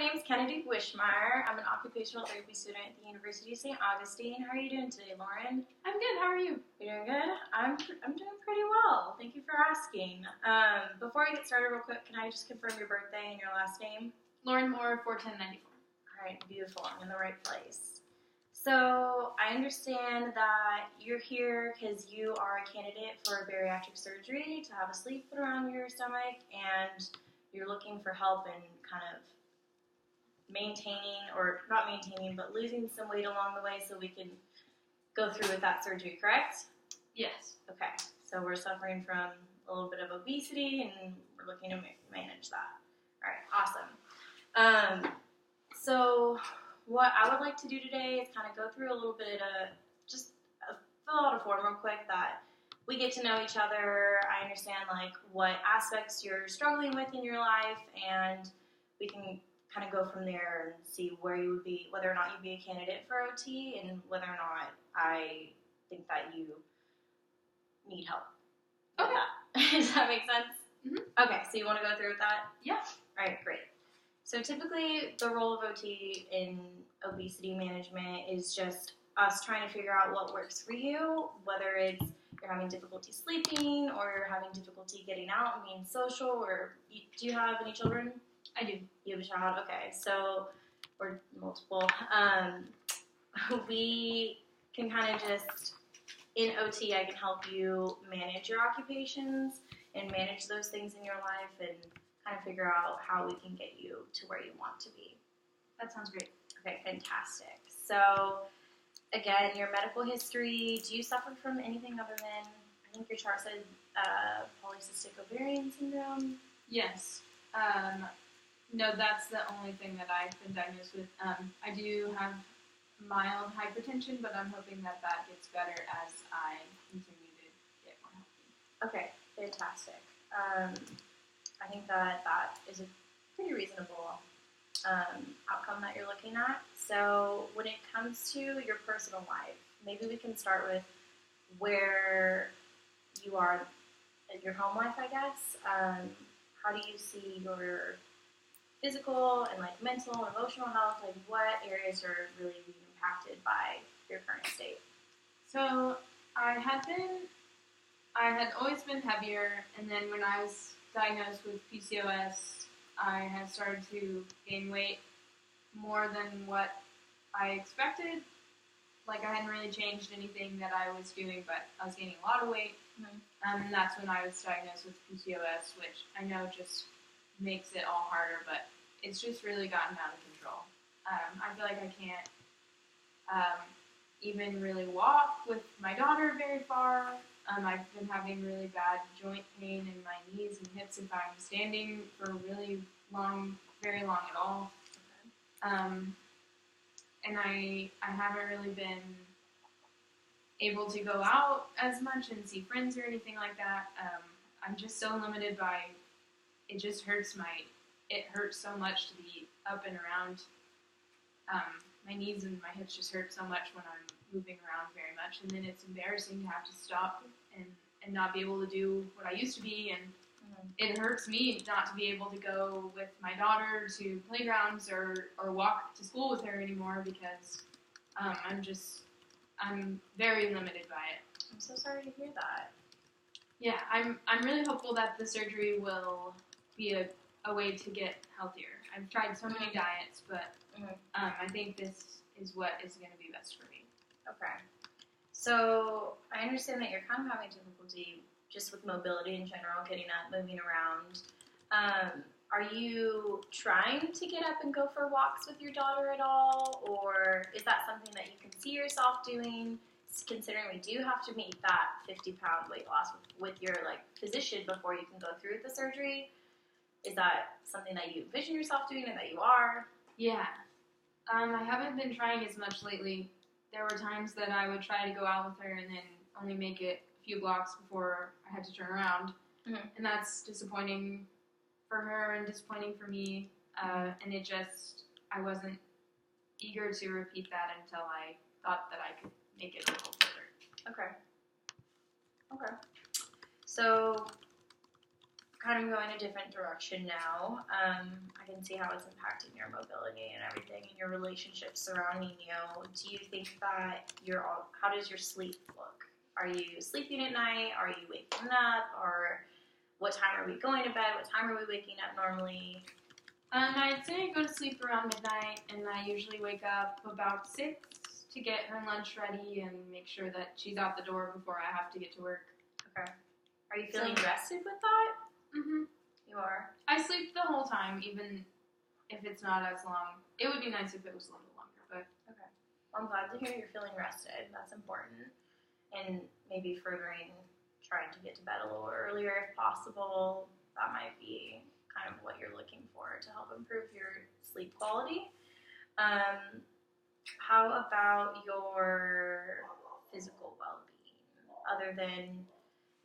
name's Kennedy Wishmeyer. I'm an occupational therapy student at the University of St. Augustine. How are you doing today, Lauren? I'm good. How are you? You're doing good? I'm doing pretty well. Thank you for asking. Before we get started real quick, can I just confirm your birthday and your last name? Lauren Moore, 41094. All right, beautiful. I'm in the right place. So I understand that you're here because you are a candidate for bariatric surgery to have a sleeve put around your stomach, and you're looking for help in kind of maintaining, or not maintaining, but losing some weight along the way so we can go through with that surgery, correct? Yes. Okay, so we're suffering from a little bit of obesity and we're looking to manage that. All right, awesome. So what I would like to do today is kind of go through a little bit of fill out a form real quick that we get to know each other. I understand like what aspects you're struggling with in your life, and we can kind of go from there and see where you would be, whether or not you'd be a candidate for OT, and whether or not I think that you need help. Okay. Does that make sense? Mm-hmm. Okay, so you want to go through with that? Yeah. All right, great. So typically the role of OT in obesity management is just us trying to figure out what works for you, whether it's you're having difficulty sleeping or you're having difficulty getting out and being social, or do you have any children? I do. You have a child? Okay, so, or multiple. We can kind of just, in OT, I can help you manage your occupations and manage those things in your life and kind of figure out how we can get you to where you want to be. That sounds great. Okay, fantastic. So, again, your medical history, do you suffer from anything other than, I think your chart said polycystic ovarian syndrome? Yes. No, that's the only thing that I've been diagnosed with. I do have mild hypertension, but I'm hoping that gets better as I continue to get more healthy. Okay, fantastic. I think that is a pretty reasonable outcome that you're looking at. So when it comes to your personal life, maybe we can start with where you are in your home life, I guess. How do you see your physical and like mental and emotional health? Like what areas are really being impacted by your current state? So I had always been heavier, and then when I was diagnosed with PCOS, I had started to gain weight more than what I expected. Like I hadn't really changed anything that I was doing, but I was gaining a lot of weight. Mm-hmm. And that's when I was diagnosed with PCOS, which I know just makes it all harder, but it's just really gotten out of control. I feel like I can't even really walk with my daughter very far. I've been having really bad joint pain in my knees and hips if I'm standing for really long, very long at all. And I haven't really been able to go out as much and see friends or anything like that. I'm just so limited by, it just hurts it hurts so much to be up and around. My knees and my hips just hurt so much when I'm moving around very much, and then it's embarrassing to have to stop and not be able to do what I used to be, and it hurts me not to be able to go with my daughter to playgrounds or walk to school with her anymore because I'm very limited by it. I'm so sorry to hear that. Yeah, I'm really hopeful that the surgery will be a way to get healthier. I've tried so many diets, but I think this is what is going to be best for me. Okay. So I understand that you're kind of having difficulty just with mobility in general, getting up, moving around. Are you trying to get up and go for walks with your daughter at all? Or is that something that you can see yourself doing, considering we do have to meet that 50-pound weight loss with your physician before you can go through with the surgery? Is that something that you envision yourself doing and that you are? Yeah. I haven't been trying as much lately. There were times that I would try to go out with her and then only make it a few blocks before I had to turn around. Mm-hmm. And that's disappointing for her and disappointing for me. And I wasn't eager to repeat that until I thought that I could make it a little further. Okay. So kind of going a different direction now. I can see how it's impacting your mobility and everything and your relationships surrounding you. Do you think that how does your sleep look? Are you sleeping at night? Are you waking up? Or what time are we going to bed? What time are we waking up normally? I'd say I go to sleep around midnight, and I usually wake up about 6 to get her lunch ready and make sure that she's out the door before I have to get to work. Okay. Are you feeling rested with that? Mm-hmm. You are? I sleep the whole time, even if it's not as long. It would be nice if it was a little longer, but... Okay. Well, I'm glad to hear you're feeling rested. That's important. And maybe trying to get to bed a little earlier if possible. That might be kind of what you're looking for to help improve your sleep quality. How about your physical well-being? Other than,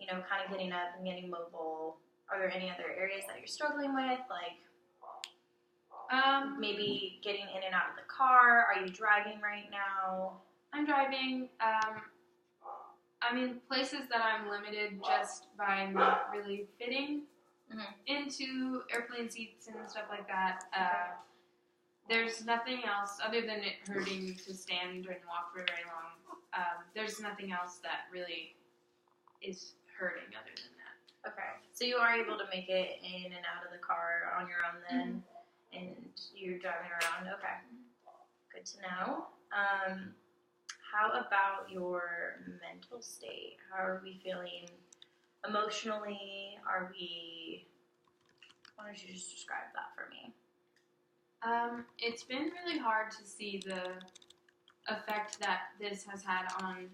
kind of getting up and getting mobile, are there any other areas that you're struggling with? Like, maybe getting in and out of the car? Are you driving right now? I'm driving. Places that I'm limited just by not really fitting into airplane seats and stuff like that. There's nothing else other than it hurting to stand and walk for very long. There's nothing else that really is hurting other than that. Okay. So you are able to make it in and out of the car on your own then, and you're driving around. Okay. Good to know. How about your mental state? How are we feeling emotionally? Why don't you just describe that for me? It's been really hard to see the effect that this has had on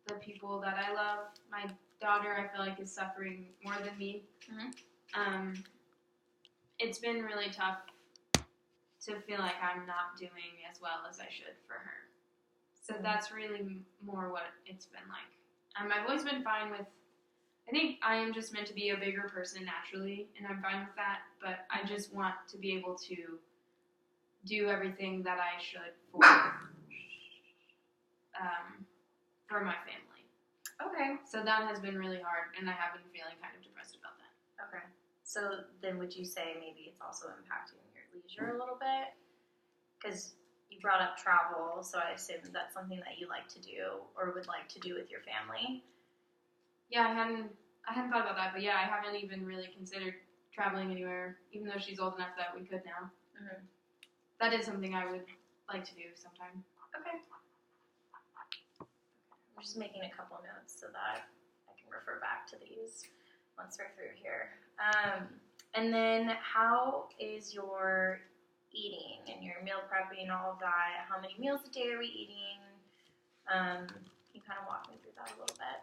the people that I love. My daughter, I feel like, is suffering more than me. It's been really tough to feel like I'm not doing as well as I should for her. So that's really more what it's been like. I've always been fine with, I think I am just meant to be a bigger person naturally, and I'm fine with that, but I just want to be able to do everything that I should for my family. Okay. So that has been really hard, and I have been feeling kind of depressed about that. Okay. So then would you say maybe it's also impacting your leisure a little bit? Because you brought up travel, so I assume that's something that you like to do or would like to do with your family. Yeah, I hadn't thought about that, but yeah, I haven't even really considered traveling anywhere, even though she's old enough that we could now. Mm-hmm. That is something I would like to do sometime. Okay. I'm just making a couple notes so that I can refer back to these once we're through here. And then how is your eating and your meal prepping and all of that? How many meals a day are we eating? Can you kind of walk me through that a little bit?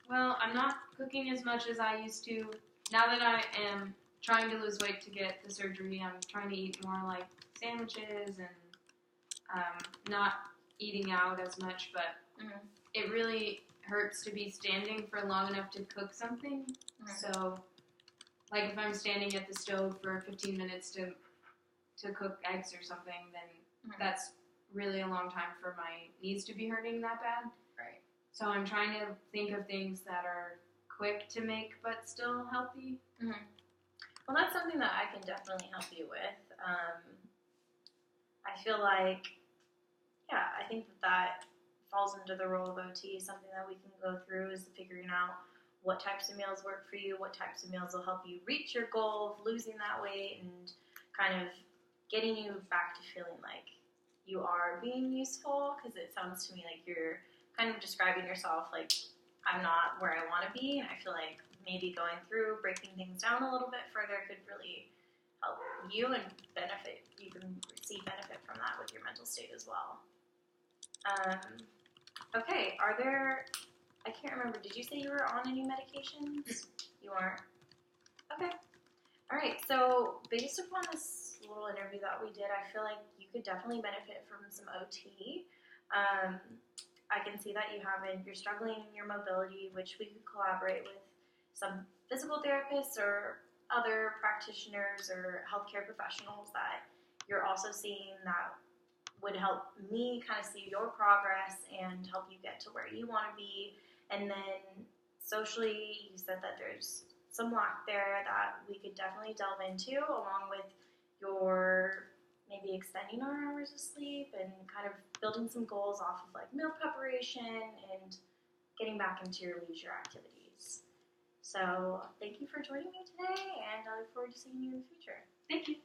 Well, I'm not cooking as much as I used to. Now that I am trying to lose weight to get the surgery, I'm trying to eat more like sandwiches and not eating out as much, but it really hurts to be standing for long enough to cook something. So, like if I'm standing at the stove for 15 minutes to cook eggs or something, then that's really a long time for my knees to be hurting that bad. Right. So I'm trying to think of things that are quick to make but still healthy. Well, that's something that I can definitely help you with. I feel like, I think that falls into the role of OT. Something that we can go through is figuring out what types of meals work for you, what types of meals will help you reach your goal of losing that weight and kind of getting you back to feeling like you are being useful, because it sounds to me like you're kind of describing yourself like, I'm not where I want to be, and I feel like maybe going through, breaking things down a little bit further could really help you and benefit. You can receive benefit from that with your mental state as well. Okay, I can't remember, did you say you were on any medications? You aren't? Okay. All right, so based upon this little interview that we did, I feel like you could definitely benefit from some OT. I can see that you're struggling in your mobility, which we could collaborate with some physical therapists or other practitioners or healthcare professionals that you're also seeing that would help me kind of see your progress and help you get to where you want to be. And then socially, you said that there's some lack there that we could definitely delve into, along with your maybe extending our hours of sleep and kind of building some goals off of like meal preparation and getting back into your leisure activities. So thank you for joining me today, and I look forward to seeing you in the future. Thank you.